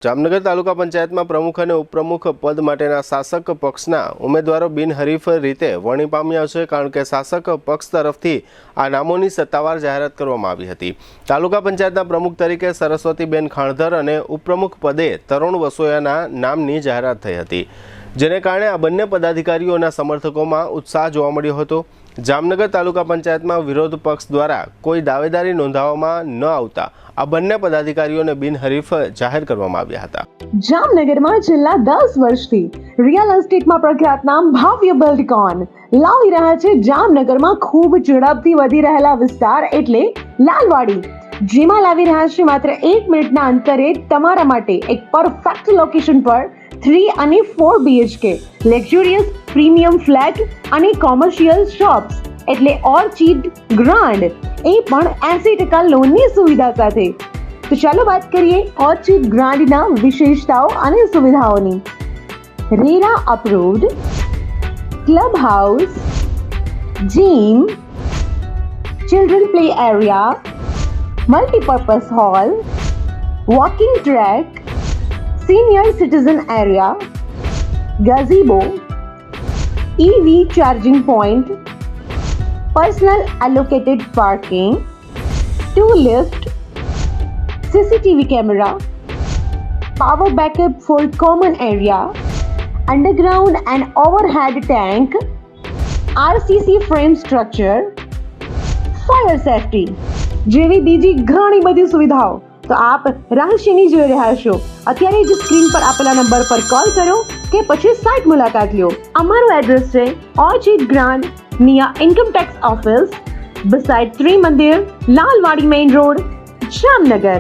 જામનગર તાલુકા પંચાયતમાં પ્રમુખ અને ઉપપ્રમુખ પદ માટેના શાસક પક્ષના ઉમેદવારો બિનહરીફ રીતે વરણી પામ્યા છે, કારણ કે શાસક પક્ષ તરફથી આ નામોની સત્તાવાર જાહેરાત કરવામાં આવી હતી। તાલુકા પંચાયતના પ્રમુખ તરીકે સરસ્વતીબેન ખાણધર અને ઉપપ્રમુખ પદે તરુણ વસોયાના નામની જાહેરાત થઈ હતી, જેને કારણે આ બંને પદાધિકારીઓના સમર્થકોમાં ઉત્સાહ જોવા મળ્યો હતો। જામનગર તાલુકા પંચાયતમાં વિરોધ પક્ષ દ્વારા કોઈ દાવેદારી નોંધાવવામાં ન આવતા આ બંને પદાધિકારીઓને બિનહરીફ જાહેર કરવામાં આવ્યા હતા। જામનગરમાં છેલ્લા 10 વર્ષથી રિયલ એસ્ટેટમાં પ્રખ્યાત નામ ભવ્ય બિલ્ડકોન લાવી રહ્યા છે જામનગરમાં ખૂબ ઝડપથી વધી રહેલા વિસ્તાર એટલે લાલવાડી, જેમાં લાવી રહ્યા છે માત્ર 1 મિનિટના અંતરે તમારા માટે એક પરફેક્ટ લોકેશન પર 3 અને 4 BHK લક્ઝુરિયસ પ્રીમિયમ ફ્લેટ અને કોમર્શિયલ શોપ્સ એટલે ઓર્ચિડ ગ્રાન્ડ, એ પણ 80% લોનની સુવિધા સાથે। તો ચાલો વાત કરીએ ઓર્ચિડ ગ્રાન્ડના વિશેષતાઓ અને સુવિધાઓની। RERA approved, club house, gym, children play area, multipurpose hall, walking track, senior citizen area, gazebo, EV charging point, personal allocated parking, 2 lift, CCTV camera, power backup for common area, underground and overhead tank, RCC frame structure, fire safety જેવી બીજી ઘણી બધી સુવિધાઓ તો આપ રહસ્યની જોઈ રહ્યા છો। અત્યારે જ સ્ક્રીન પર આપેલા નંબર પર કોલ કરો કે પછી સાઇટ મુલાકાત લો। અમારું એડ્રેસ છે Orchid Grand near income tax office, beside Trimandir, Lalwadi main road, Jamnagar.